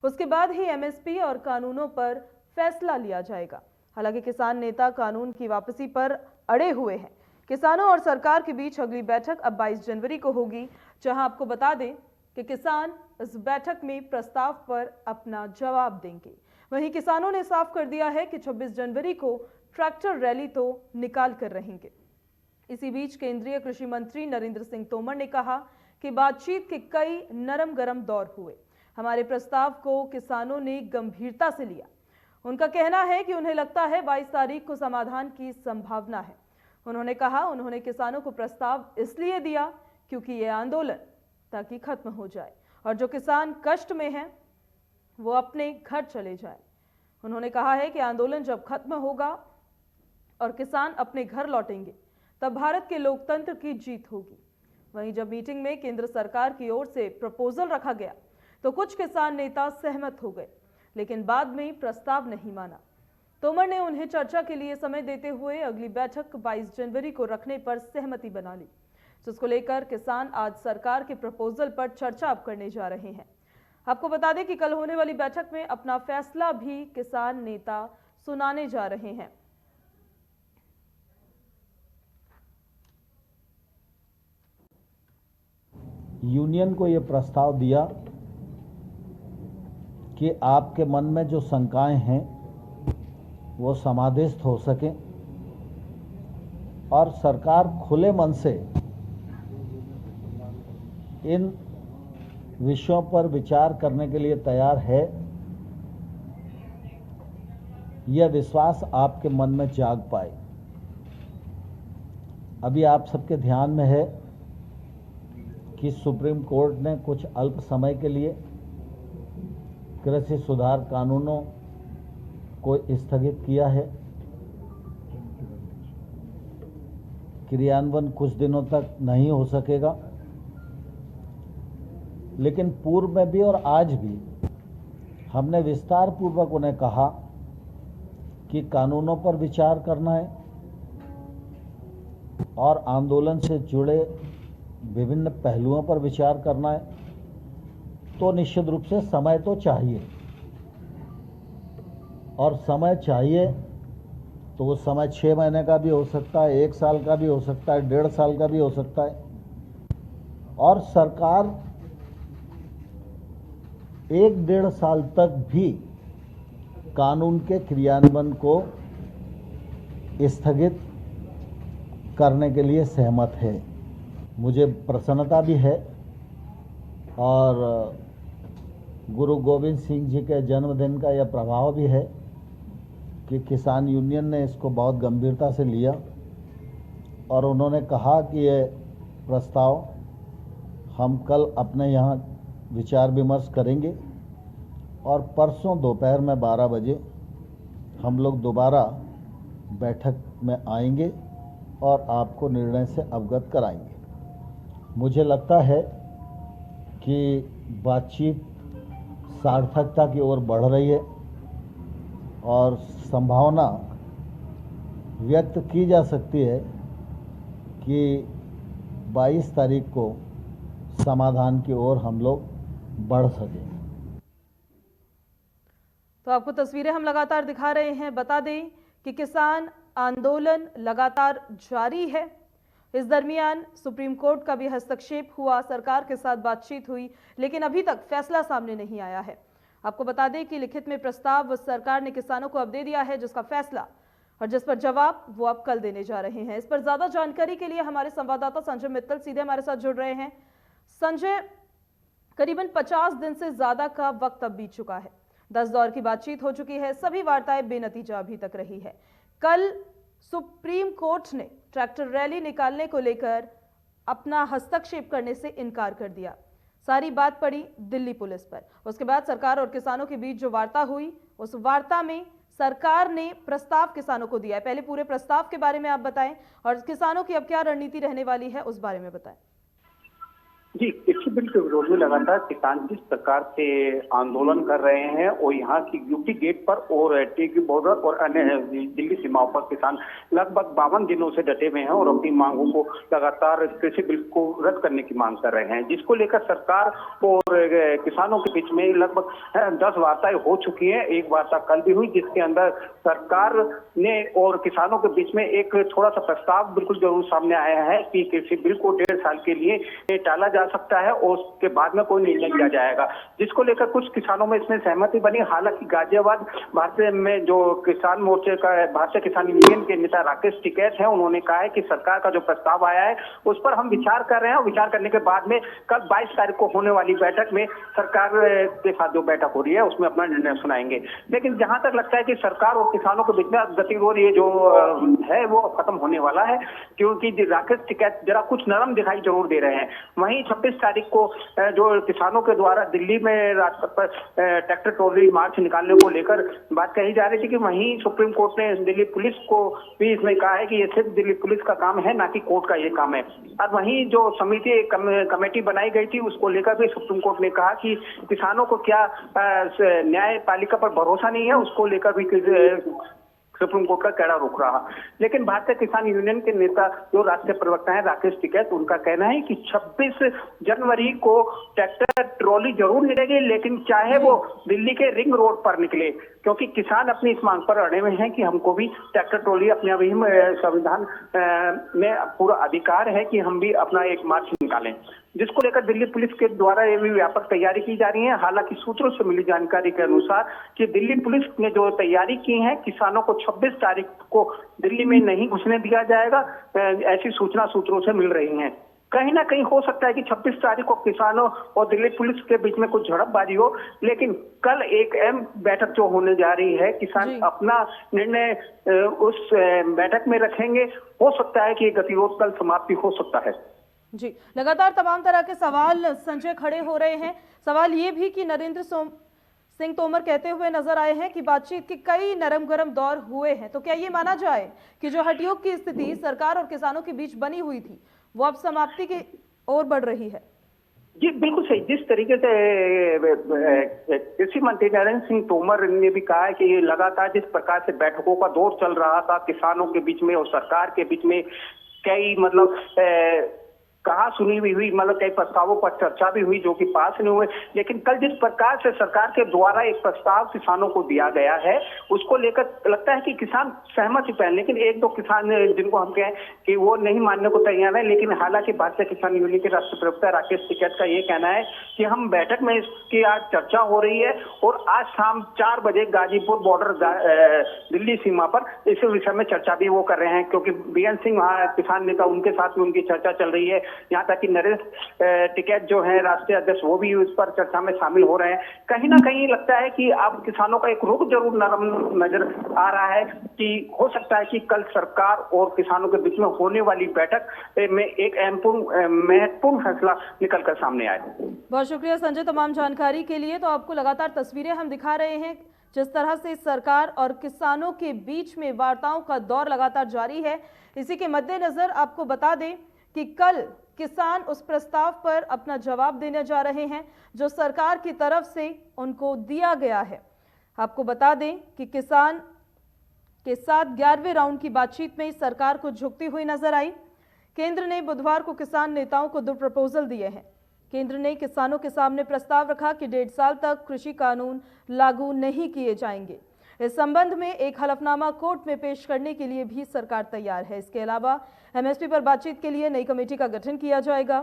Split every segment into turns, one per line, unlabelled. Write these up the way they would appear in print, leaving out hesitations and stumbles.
उसके बाद ही एमएसपी और कानूनों पर फैसला लिया जाएगा। हालांकि किसान नेता कानून की वापसी पर अड़े हुए हैं। किसानों और सरकार के बीच अगली बैठक अब 22 जनवरी को होगी, जहां आपको बता दें कि किसान इस बैठक में प्रस्ताव पर अपना जवाब देंगे। वहीं किसानों ने साफ कर दिया है कि 26 जनवरी को ट्रैक्टर रैली तो निकाल कर रहेंगे। इसी बीच केंद्रीय कृषि मंत्री नरेंद्र सिंह तोमर ने कहा कि बातचीत के कई नरम गरम दौर हुए। हमारे प्रस्ताव को किसानों ने गंभीरता से लिया। उनका कहना है कि उन्हें लगता है 22 तारीख को समाधान की संभावना है। उन्होंने कहा उन्होंने किसानों को प्रस्ताव इसलिए दिया क्योंकि यह आंदोलन ताकि खत्म हो जाए और जो किसान कष्ट में हैं वो अपने घर चले जाए। उन्होंने कहा है कि आंदोलन जब खत्म होगा और किसान अपने घर लौटेंगे तब भारत के लोकतंत्र की जीत होगी। वहीं जब मीटिंग में केंद्र सरकार की ओर से प्रपोजल रखा गया तो कुछ किसान नेता सहमत हो गए, लेकिन बाद में प्रस्ताव नहीं माना। तोमर ने उन्हें चर्चा के लिए समय देते हुए अगली बैठक 22 जनवरी को रखने पर सहमति बना ली, जिसको लेकर किसान आज सरकार के प्रपोजल पर चर्चा अब करने जा रहे हैं। आपको बता दें कि कल होने वाली बैठक में अपना फैसला भी किसान नेता सुनाने जा रहे हैं।
यूनियन को यह प्रस्ताव दिया कि आपके मन में जो शंकाएं हैं वो समाधिस्थ हो सकें और सरकार खुले मन से इन विषयों पर विचार करने के लिए तैयार है। यह विश्वास आपके मन में जाग पाए। अभी आप सबके ध्यान में है कि सुप्रीम कोर्ट ने कुछ अल्प समय के लिए कृषि सुधार कानूनों को स्थगित किया है। क्रियान्वयन कुछ दिनों तक नहीं हो सकेगा, लेकिन पूर्व में भी और आज भी हमने विस्तार पूर्वक उन्हें कहा कि कानूनों पर विचार करना है और आंदोलन से जुड़े विभिन्न पहलुओं पर विचार करना है, तो निश्चित रूप से समय तो चाहिए और समय चाहिए तो वो समय 6 महीने का भी हो सकता है, 1 साल का भी हो सकता है, 1.5 साल का भी हो सकता है। और सरकार 1-1.5 साल तक भी कानून के क्रियान्वयन को स्थगित करने के लिए सहमत है। मुझे प्रसन्नता भी है और गुरु गोविंद सिंह जी के जन्मदिन का यह प्रभाव भी है कि किसान यूनियन ने इसको बहुत गंभीरता से लिया और उन्होंने कहा कि ये प्रस्ताव हम कल अपने यहाँ विचार विमर्श करेंगे और परसों दोपहर में 12 बजे हम लोग दोबारा बैठक में आएंगे और आपको निर्णय से अवगत कराएंगे। मुझे लगता है कि बातचीत सार्थकता की ओर बढ़ रही है और संभावना व्यक्त की जा सकती है कि 22 तारीख को समाधान की ओर हम लोग बढ़ सकें।
तो आपको तस्वीरें हम लगातार दिखा रहे हैं। बता दें कि किसान आंदोलन लगातार जारी है। इस दरमियान सुप्रीम कोर्ट का भी हस्तक्षेप हुआ, सरकार के साथ बातचीत हुई, लेकिन अभी तक फैसला सामने नहीं आया है। आपको बता दें कि लिखित में प्रस्ताव सरकार ने किसानों को अब दे दिया है, जिसका फैसला और जिस पर जवाब वो अब कल देने जा रहे हैं। इस पर ज्यादा जानकारी के लिए हमारे संवाददाता संजय मित्तल सीधे हमारे साथ जुड़ रहे हैं। संजय, करीबन 50 दिन से ज्यादा का वक्त अब बीत चुका है। 10 दौर की बातचीत हो चुकी है, सभी वार्ताएं बेनतीजा अभी तक रही है। कल सुप्रीम कोर्ट ने ट्रैक्टर रैली निकालने को लेकर अपना हस्तक्षेप करने से इनकार कर दिया। सारी बात पड़ी दिल्ली पुलिस पर। उसके बाद सरकार और किसानों के बीच जो वार्ता हुई, उस वार्ता में सरकार ने प्रस्ताव किसानों को दिया है। पहले पूरे प्रस्ताव के बारे में आप बताएं और किसानों की अब क्या रणनीति रहने वाली है उस बारे में बताएं।
जी, कृषि बिल के विरोध में लगातार किसान जिस प्रकार से आंदोलन कर रहे हैं और यहाँ की यूपी गेट पर और टीकी बॉर्डर और अन्य दिल्ली सीमाओं पर किसान लगभग 52 दिनों से डटे हुए हैं और अपनी मांगों को लगातार कृषि बिल को रद्द करने की मांग कर रहे हैं, जिसको लेकर सरकार और किसानों के बीच में लगभग 10 वार्ताएं हो चुकी हैं। एक वार्ता कल भी हुई जिसके अंदर सरकार ने और किसानों के बीच में एक थोड़ा सा प्रस्ताव बिल्कुल जरूर सामने आया है कि कृषि बिल को 1.5 साल के लिए टाला जा सकता है और उसके बाद में कोई निर्णय लिया जाएगा, जिसको लेकर कुछ किसानों में इसमें सहमति बनी। हालांकि गाजियाबाद भारतीय में जो किसान मोर्चे का भारतीय किसान यूनियन के नेता राकेश टिकैत हैं, उन्होंने कहा है कि सरकार का जो प्रस्ताव आया है उस पर हम विचार कर रहे हैं और विचार करने के बाद में कल 22 तारीख को होने वाली बैठक में सरकार के साथ जो बैठक हो रही है उसमें अपना निर्णय सुनाएंगे। लेकिन जहां तक लगता है कि सरकार और किसानों के बीच में गतिरोध ये जो है वो खत्म होने वाला है, क्योंकि राकेश टिकैत जरा कुछ नरम दिखाई जरूर दे रहे हैं। वहीं 26 तारीख को जो किसानों के द्वारा दिल्ली में राजपथ पर ट्रैक्टर ट्रॉली मार्च निकालने को लेकर बात कही जा रही थी कि वहीं सुप्रीम कोर्ट ने दिल्ली पुलिस को भी इसमें कहा है कि ये सिर्फ दिल्ली पुलिस का काम है, ना कि कोर्ट का ये काम है। और वहीं जो समिति कमेटी बनाई गई थी उसको लेकर भी सुप्रीम कोर्ट ने कहा कि किसानों को क्या न्यायपालिका पर भरोसा नहीं है, उसको लेकर भी सुप्रीम कोर्ट का कड़ा रुख रहा। लेकिन भारतीय किसान यूनियन के नेता जो राष्ट्रीय प्रवक्ता है राकेश टिकैत, उनका कहना है कि 26 जनवरी को ट्रैक्टर ट्रॉली जरूर निकलेगी, लेकिन चाहे वो दिल्ली के रिंग रोड पर निकले, क्योंकि किसान अपनी इस मांग पर अड़े हुए हैं कि हमको भी ट्रैक्टर ट्रॉली अपने अभी संविधान में पूरा अधिकार है कि हम भी अपना एक मार्च निकालें, जिसको लेकर दिल्ली पुलिस के द्वारा ये भी व्यापक तैयारी की जा रही है। हालांकि सूत्रों से मिली जानकारी के अनुसार कि दिल्ली पुलिस ने जो तैयारी की है, किसानों को 26 तारीख को दिल्ली में नहीं घुसने दिया जाएगा, ऐसी सूचना सूत्रों से मिल रही है। कहीं ना कहीं हो सकता है कि 26 तारीख को किसानों और दिल्ली पुलिस के बीच में कुछ झड़पबाजी हो, लेकिन कल एक अहम बैठक जो होने जा रही है, किसान अपना निर्णय उस बैठक में रखेंगे। हो सकता है कि गतिरोध कल समाप्ति हो सकता है।
जी, लगातार तमाम तरह के सवाल संजय खड़े हो रहे हैं। सवाल ये भी कि नरेंद्र सिंह तोमर कहते हुए नजर आए हैं कि बातचीत के कई नरम गरम दौर हुए हैं, तो क्या ये माना जाए कि जो हठयोग की स्थिति सरकार और किसानों के बीच बनी हुई थी वो अब समाप्ति की ओर बढ़ रही है?
जी बिल्कुल सही। जिस तरीके से कृषि मंत्री नरेंद्र सिंह तोमर ने भी कहा है कि लगातार जिस प्रकार से बैठकों का दौर चल रहा था किसानों के बीच में और सरकार के बीच में, कई कहा सुनी भी हुई, कई प्रस्तावों पर चर्चा भी हुई जो कि पास नहीं हुए, लेकिन कल जिस प्रकार से सरकार के द्वारा एक प्रस्ताव किसानों को दिया गया है उसको लेकर लगता है कि किसान सहमति पे हैं। लेकिन एक दो किसान जिनको हम कहें कि वो नहीं मानने को तैयार है, लेकिन हालांकि भारतीय किसान यूनियन के राष्ट्रीय प्रवक्ता राकेश टिकैत का ये कहना है कि हम बैठक में इसकी आज चर्चा हो रही है और आज शाम 4 बजे गाजीपुर बॉर्डर दिल्ली सीमा पर इस विषय में चर्चा भी वो कर रहे हैं, क्योंकि बीएन सिंह वहाँ किसान नेता उनके साथ में उनकी चर्चा चल रही है। यहाँ तक कि नरेश टिकैत जो है राष्ट्रीय अध्यक्ष वो भी उस पर चर्चा में शामिल हो रहे हैं। कहीं ना कहीं लगता है कि अब किसानों का एक रुख जरूर नरम नजर आ रहा है कि हो सकता है कि कल सरकार और किसानों के बीच में होने वाली बैठक में एक महत्वपूर्ण फैसला निकल कर सामने आए।
बहुत शुक्रिया संजय तमाम जानकारी के लिए। तो आपको लगातार तस्वीरें हम दिखा रहे हैं जिस तरह से सरकार और किसानों के बीच में वार्ताओं का दौर लगातार जारी है। इसी के मद्देनजर आपको बता दें कि कल किसान उस प्रस्ताव पर अपना जवाब देने जा रहे हैं जो सरकार की तरफ से उनको दिया गया है। आपको बता दें कि किसान के साथ 11वें राउंड की बातचीत में सरकार को झुकती हुई नजर आई। केंद्र ने बुधवार को किसान नेताओं को 2 प्रपोजल दिए हैं। केंद्र ने किसानों के सामने प्रस्ताव रखा कि 1.5 साल तक कृषि कानून लागू नहीं किए जाएंगे। इस संबंध में एक हलफनामा कोर्ट में पेश करने के लिए भी सरकार तैयार है। इसके अलावा एमएसपी पर बातचीत के लिए नई कमेटी का गठन किया जाएगा।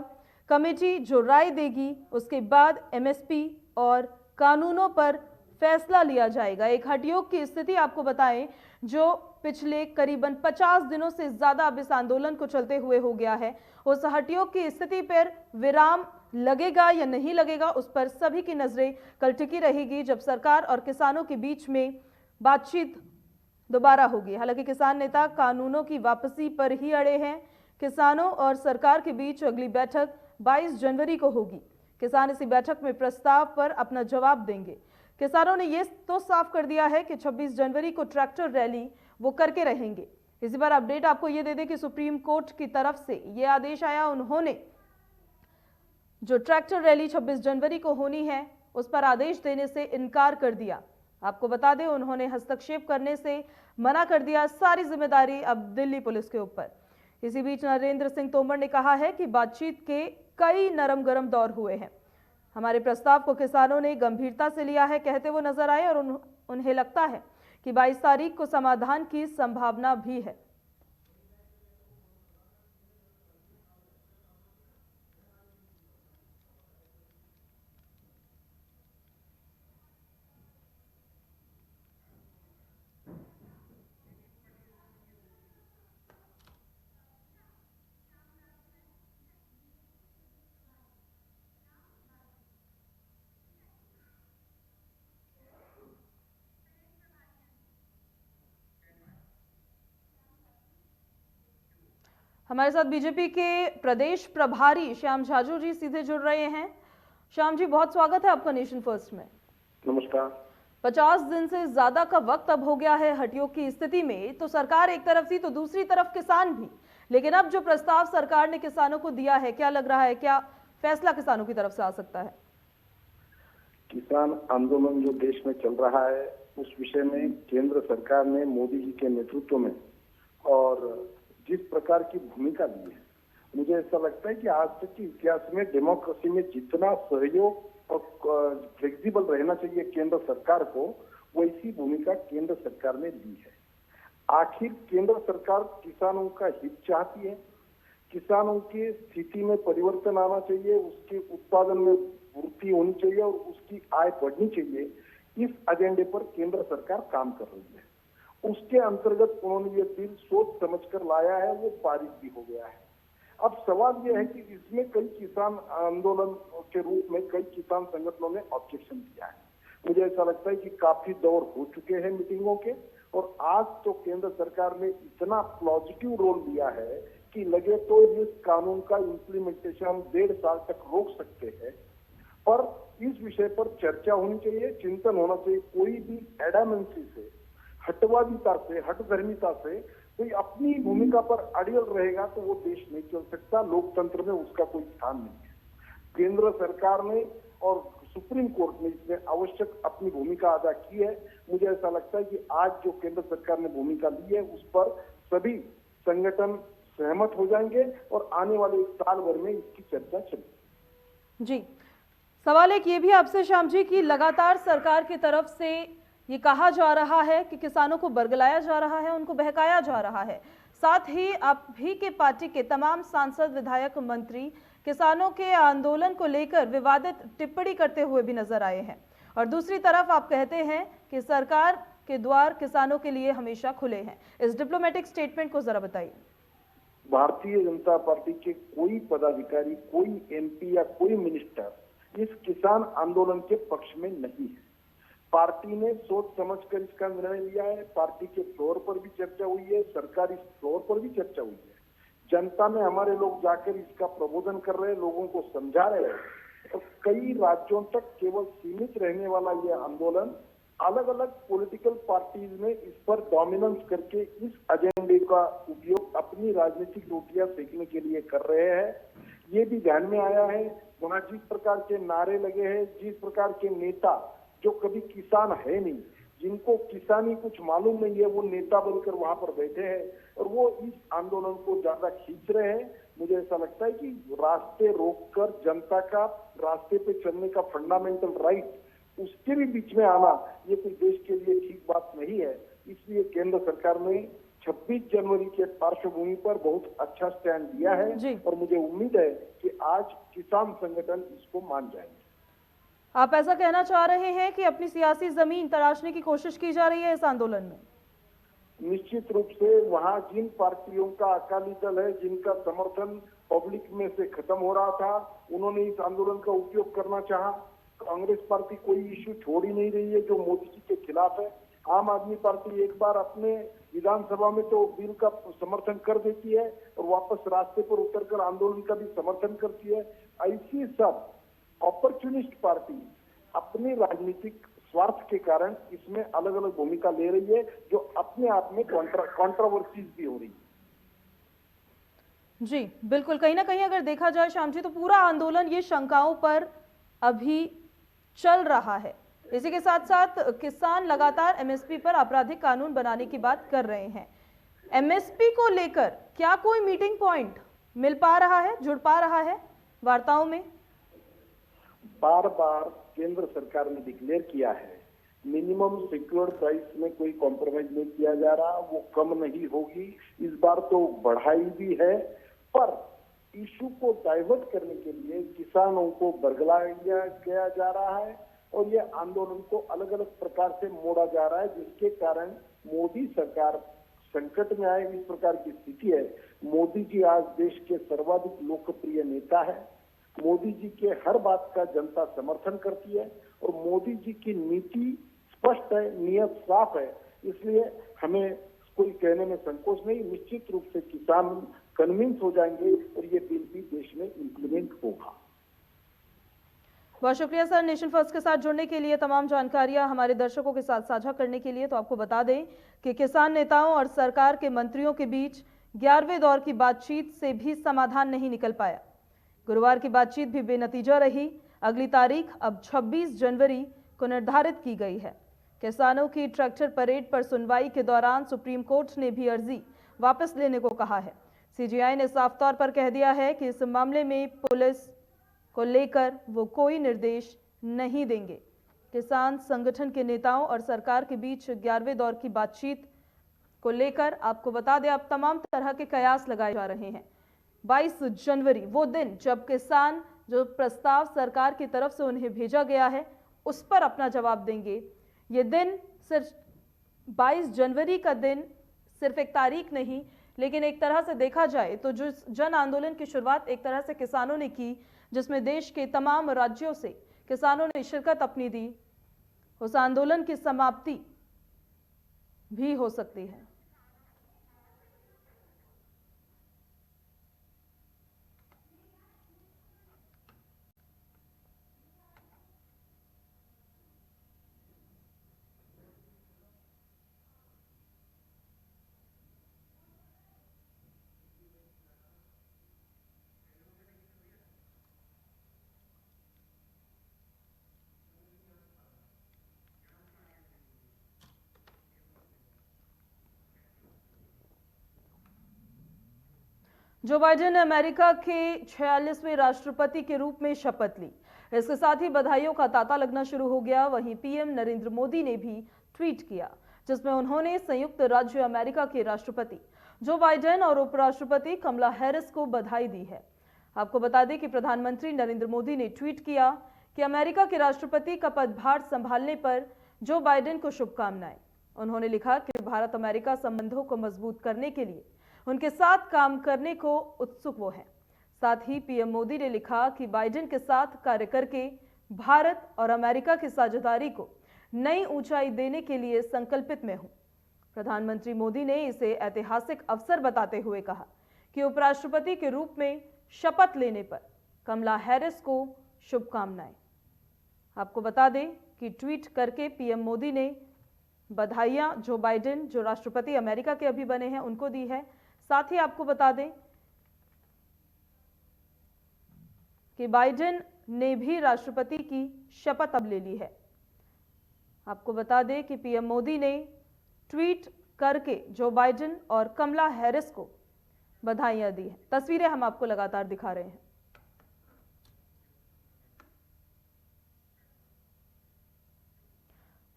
कमेटी जो राय देगी उसके बाद एमएसपी और कानूनों पर फैसला लिया जाएगा। एक हठयोग की स्थिति आपको बताएं जो पिछले करीबन 50 दिनों से ज्यादा अब इस आंदोलन को चलते हुए हो गया है, उस हठयोग की स्थिति पर विराम लगेगा या नहीं लगेगा उस पर सभी की नजरें कल टिकी रहेगी जब सरकार और किसानों के बीच में बातचीत दोबारा होगी। हालांकि किसान नेता कानूनों की वापसी पर ही अड़े हैं। किसानों और सरकार के बीच अगली बैठक 22 जनवरी को होगी। किसान इसी बैठक में प्रस्ताव पर अपना जवाब देंगे। किसानों ने यह तो साफ कर दिया है कि 26 जनवरी को ट्रैक्टर रैली वो करके रहेंगे। इसी बार अपडेट आपको ये दे दें कि सुप्रीम कोर्ट की तरफ से ये आदेश आया, उन्होंने जो ट्रैक्टर रैली 26 जनवरी को होनी है उस पर आदेश देने से इनकार कर दिया। आपको बता दें, उन्होंने हस्तक्षेप करने से मना कर दिया। सारी जिम्मेदारी अब दिल्ली पुलिस के ऊपर। इसी बीच नरेंद्र सिंह तोमर ने कहा है कि बातचीत के कई नरम गरम दौर हुए हैं। हमारे प्रस्ताव को किसानों ने गंभीरता से लिया है, कहते वो नजर आए, और उन्हें लगता है कि 22 तारीख को समाधान की संभावना भी है। हमारे साथ बीजेपी के प्रदेश प्रभारी श्याम झाजू जी सीधे जुड़ रहे हैं। श्याम जी, बहुत स्वागत है आपका नेशन फर्स्ट में।
नमस्कार।
50 दिन से ज्यादा का वक्त अब हो गया है हटियों की स्थिति में, तो सरकार एक तरफ थी तो दूसरी तरफ किसान भी, लेकिन अब जो प्रस्ताव सरकार ने किसानों को दिया है, क्या लग रहा है, क्या फैसला किसानों की तरफ से आ सकता है?
किसान आंदोलन जो देश में चल रहा है उस विषय में केंद्र सरकार ने मोदी जी के नेतृत्व में और जिस प्रकार की भूमिका ली है, मुझे ऐसा लगता है कि आज तक के इतिहास में डेमोक्रेसी में जितना सहयोग और फ्लेक्सिबल रहना चाहिए केंद्र सरकार को, वैसी भूमिका केंद्र सरकार ने ली है। आखिर केंद्र सरकार किसानों का हित चाहती है, किसानों की स्थिति में परिवर्तन आना चाहिए, उसके उत्पादन में वृद्धि होनी चाहिए और उसकी आय बढ़नी चाहिए। इस एजेंडे पर केंद्र सरकार काम कर रही है। उसके अंतर्गत उन्होंने ये बिल सोच समझकर लाया है, वो पारित भी हो गया है। अब सवाल यह है कि इसमें कई किसान आंदोलन के रूप में कई किसान संगठनों ने ऑब्जेक्शन दिया है। मुझे ऐसा लगता है कि काफी दौर हो चुके हैं मीटिंगों के, और आज तो केंद्र सरकार ने इतना पॉजिटिव रोल लिया है कि लगे तो इस कानून का इम्प्लीमेंटेशन हम 1.5 साल तक रोक सकते हैं। पर इस विषय पर चर्चा होनी चाहिए, चिंतन होना चाहिए। कोई भी एडामेंसी से, हटवादिता से, हटधर्मिता से कोई अपनी भूमिका पर अड़ियल रहेगा तो वो देश नहीं चल सकता। लोकतंत्र में उसका कोई स्थान नहीं है। केंद्र सरकार ने और सुप्रीम कोर्ट ने इसमें आवश्यक अपनी भूमिका अदा की है। मुझे ऐसा लगता है कि आज जो केंद्र सरकार ने भूमिका ली है उस पर सभी संगठन सहमत हो जाएंगे और आने वाले 1 साल भर में इसकी चर्चा चलेगी।
जी, सवाल एक ये भी आपसे श्याम जी कि लगातार सरकार की तरफ से ये कहा जा रहा है कि किसानों को बरगलाया जा रहा है, उनको बहकाया जा रहा है। साथ ही आप भी के पार्टी के तमाम सांसद, विधायक, मंत्री किसानों के आंदोलन को लेकर विवादित टिप्पणी करते हुए भी नजर आए हैं, और दूसरी तरफ आप कहते हैं कि सरकार के द्वार किसानों के लिए हमेशा खुले हैं। इस डिप्लोमेटिक स्टेटमेंट को जरा बताइए।
भारतीय जनता पार्टी के कोई पदाधिकारी, कोई एमपी या कोई मिनिस्टर इस किसान आंदोलन के पक्ष में नहीं है। पार्टी ने सोच समझकर इसका निर्णय लिया है। पार्टी के फ्लोर पर भी चर्चा हुई है, सरकारी फ्लोर पर भी चर्चा हुई है। जनता में हमारे लोग जाकर इसका प्रबोधन कर रहे हैं, लोगों को समझा रहे हैं। और कई राज्यों तक केवल सीमित रहने वाला यह आंदोलन अलग अलग पॉलिटिकल पार्टीज ने इस पर डोमिनेंस करके इस एजेंडे का उपयोग अपनी राजनीतिक रोटियां सेकने के लिए कर रहे हैं। ये भी ध्यान में आया है। वहां जिस प्रकार के नारे लगे हैं, जिस प्रकार के नेता जो कभी किसान है नहीं, जिनको किसानी कुछ मालूम नहीं है, वो नेता बनकर वहां पर बैठे हैं और वो इस आंदोलन को ज्यादा खींच रहे हैं। मुझे ऐसा लगता है कि रास्ते रोककर जनता का रास्ते पे चलने का फंडामेंटल राइट, उसके भी बीच में आना, ये कोई देश के लिए ठीक बात नहीं है। इसलिए केंद्र सरकार ने 26 जनवरी के पार्श्वभूमि पर बहुत अच्छा स्टैंड लिया है और मुझे उम्मीद है कि आज किसान संगठन इसको मान जाएंगे।
आप ऐसा कहना चाह रहे हैं कि अपनी सियासी जमीन तराशने की कोशिश की जा रही है इस आंदोलन में?
निश्चित रूप से वहां जिन पार्टियों का अकाली दल है, जिनका समर्थन पब्लिक में से खत्म हो रहा था, उन्होंने इस आंदोलन का उपयोग करना चाहा। कांग्रेस पार्टी कोई इश्यू छोड़ ही नहीं रही है जो मोदी जी के खिलाफ है। आम आदमी पार्टी एक बार अपने विधानसभा में तो बिल का समर्थन कर देती है और वापस रास्ते पर उतरकर आंदोलन का भी समर्थन करती है। ऐसी सब अपॉर्चुनिस्ट पार्टी अपने राजनीतिक स्वार्थ के कारण इसमें अलग अलग भूमिका ले रही है, जो अपने आप में कंट्रोवर्सीज भी हो रही है।
जी बिल्कुल, कहीं ना कहीं अगर देखा जाए श्याम जी, तो पूरा आंदोलन ये शंकाओं पर अभी चल रहा है। इसी के साथ साथ किसान लगातार एमएसपी पर आपराधिक कानून बनाने की बात कर रहे हैं। एमएसपी को लेकर क्या कोई मीटिंग पॉइंट मिल पा रहा है, जुड़ पा रहा है वार्ताओं में?
बार बार केंद्र सरकार ने डिक्लेयर किया है मिनिमम सिक्योर्ड प्राइस में कोई कॉम्प्रोमाइज नहीं किया जा रहा, वो कम नहीं होगी। इस बार तो बढ़ाई भी है, पर इशू को डाइवर्ट करने के लिए किसानों को बरगलाया जा रहा है और ये आंदोलन को अलग अलग प्रकार से मोड़ा जा रहा है, जिसके कारण मोदी सरकार संकट में आए। इस प्रकार की स्थिति है। मोदी जी आज देश के सर्वाधिक लोकप्रिय नेता है। मोदी जी के हर बात का जनता समर्थन करती है और मोदी जी की नीति स्पष्ट है, नियत साफ है। इसलिए हमें कोई कहने में संकोच नहीं। निश्चित रूप से किसान कन्विंस हो जाएंगे और ये बिल भी देश में इम्प्लीमेंट होगा।
बहुत शुक्रिया सर, नेशन फर्स्ट के साथ जुड़ने के लिए, तमाम जानकारियां हमारे दर्शकों के साथ साझा करने के लिए। तो आपको बता दें कि किसान नेताओं और सरकार के मंत्रियों के बीच 11वें दौर की बातचीत से भी समाधान नहीं निकल पाया। गुरुवार की बातचीत भी बेनतीजा रही। अगली तारीख अब 26 जनवरी को निर्धारित की गई है। किसानों की ट्रैक्टर परेड पर सुनवाई के दौरान सुप्रीम कोर्ट ने भी अर्जी वापस लेने को कहा है। सीजेआई ने साफ तौर पर कह दिया है कि इस मामले में पुलिस को लेकर वो कोई निर्देश नहीं देंगे। किसान संगठन के नेताओं और सरकार के बीच 11वें दौर की बातचीत को लेकर आपको बता दें, अब तमाम तरह के कयास लगाए जा रहे हैं। 22 जनवरी वो दिन जब किसान जो प्रस्ताव सरकार की तरफ से उन्हें भेजा गया है उस पर अपना जवाब देंगे। ये दिन सिर्फ 22 जनवरी का दिन सिर्फ एक तारीख नहीं, लेकिन एक तरह से देखा जाए तो जो जन आंदोलन की शुरुआत एक तरह से किसानों ने की, जिसमें देश के तमाम राज्यों से किसानों ने शिरकत अपनी दी, उस आंदोलन की समाप्ति भी हो सकती है। जो बाइडेन ने अमेरिका के 46वें राष्ट्रपति के रूप में शपथ ली, इसके साथ ही बधाइयों का तांता लगना शुरू हो गया। वहीं पीएम नरेंद्र मोदी ने भी ट्वीट किया, जिसमें उन्होंने संयुक्त राज्य अमेरिका के राष्ट्रपति जो बाइडेन और उपराष्ट्रपति कमला हैरिस को बधाई दी है। आपको बता दें कि प्रधानमंत्री नरेंद्र मोदी ने ट्वीट किया कि अमेरिका के राष्ट्रपति का पदभार संभालने पर जो बाइडेन को शुभकामनाएं। उन्होंने लिखा कि भारत अमेरिका संबंधों को मजबूत करने के लिए उनके साथ काम करने को उत्सुक वो हैं। साथ ही पीएम मोदी ने लिखा कि बाइडेन के साथ कार्य करके भारत और अमेरिका की साझेदारी को नई ऊंचाई देने के लिए संकल्पित मैं हूं। प्रधानमंत्री मोदी ने इसे ऐतिहासिक अवसर बताते हुए कहा कि उपराष्ट्रपति के रूप में शपथ लेने पर कमला हैरिस को शुभकामनाएं। आपको बता दें कि ट्वीट करके पीएम मोदी ने बधाइयां जो बाइडेन, जो राष्ट्रपति अमेरिका के अभी बने हैं, उनको दी है। साथ ही आपको बता दें कि बाइडेन ने भी राष्ट्रपति की शपथ अब ले ली है। आपको बता दें कि पीएम मोदी ने ट्वीट करके जो बाइडेन और कमला हैरिस को बधाइयां दी हैं। तस्वीरें हम आपको लगातार दिखा रहे हैं।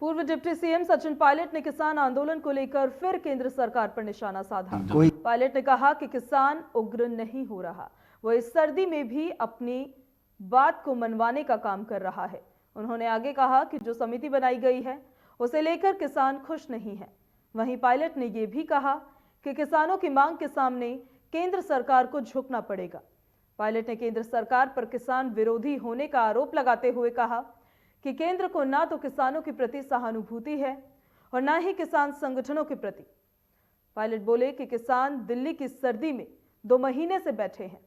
पूर्व डिप्टी सीएम सचिन पायलट ने किसान आंदोलन को लेकर फिर केंद्र सरकार पर निशाना साधा। पायलट ने कहा कि किसान उग्र नहीं हो रहा, वो इस सर्दी में भी अपनी बात को मनवाने का काम कर रहा है। उन्होंने आगे कहा कि जो समिति बनाई गई है उसे लेकर किसान खुश नहीं है। वहीं पायलट ने यह भी कहा कि किसानों की मांग के सामने केंद्र सरकार को झुकना पड़ेगा। पायलट ने केंद्र सरकार पर किसान विरोधी होने का आरोप लगाते हुए कहा कि केंद्र को ना तो किसानों के प्रति सहानुभूति है और ना ही किसान संगठनों के प्रति। पायलट बोले कि किसान दिल्ली की सर्दी में 2 महीने से बैठे हैं,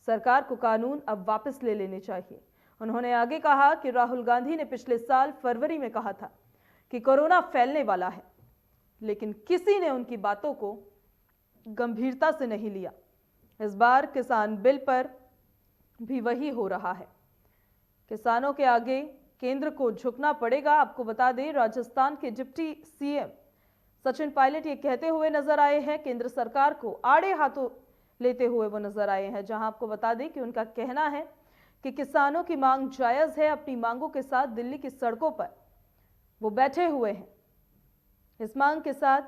सरकार को कानून अब वापस ले लेने चाहिए। उन्होंने आगे कहा कि राहुल गांधी ने पिछले साल फरवरी में कहा था कि कोरोना फैलने वाला है, लेकिन किसी ने उनकी बातों को गंभीरता से नहीं लिया। इस बार किसान बिल पर भी वही हो रहा है। किसानों के आगे केंद्र को झुकना पड़ेगा। आपको बता दें, राजस्थान के डिप्टी सीएम सचिन पायलट ये कहते हुए नजर आए हैं, केंद्र सरकार को आड़े हाथों लेते हुए वो नजर आए हैं, जहां आपको बता दें कि उनका कहना है कि किसानों की मांग जायज है। अपनी मांगों के साथ दिल्ली की सड़कों पर वो बैठे हुए हैं, इस मांग के साथ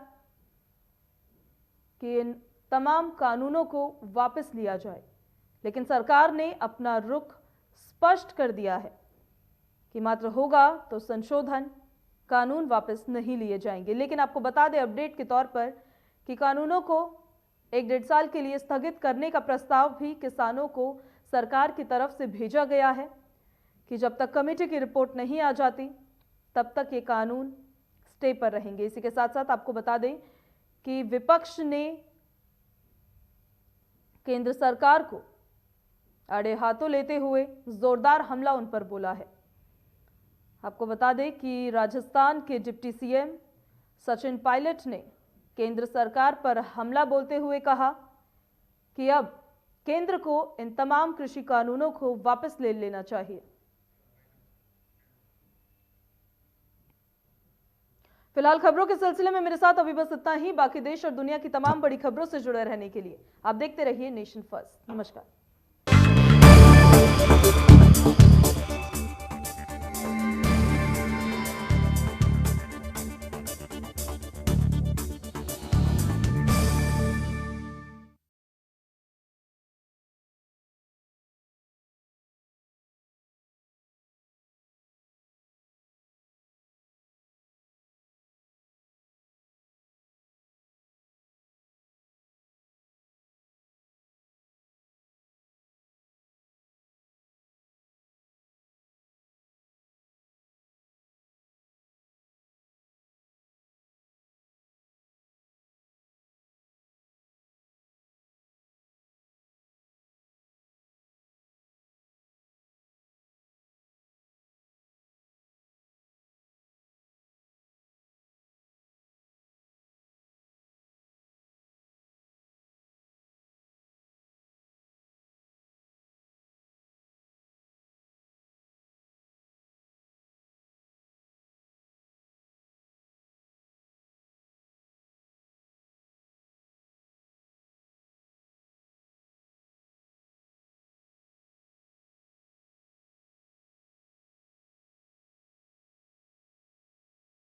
कि इन तमाम कानूनों को वापस लिया जाए। लेकिन सरकार ने अपना रुख स्पष्ट कर दिया है कि मात्र होगा तो संशोधन, कानून वापस नहीं लिए जाएंगे। लेकिन आपको बता दें अपडेट के तौर पर कि कानूनों को 1-1.5 साल के लिए स्थगित करने का प्रस्ताव भी किसानों को सरकार की तरफ से भेजा गया है कि जब तक कमेटी की रिपोर्ट नहीं आ जाती तब तक ये कानून स्टे पर रहेंगे। इसी के साथ साथ आपको बता दें कि विपक्ष ने केंद्र सरकार को आड़े हाथों लेते हुए जोरदार हमला उन पर बोला है। आपको बता दें कि राजस्थान के डिप्टी सीएम सचिन पायलट ने केंद्र सरकार पर हमला बोलते हुए कहा कि अब केंद्र को इन तमाम कृषि कानूनों को वापस ले लेना चाहिए। फिलहाल खबरों के सिलसिले में मेरे साथ अभी बस इतना ही। बाकी देश और दुनिया की तमाम बड़ी खबरों से जुड़े रहने के लिए आप देखते रहिए नेशन फर्स्ट। नमस्कार।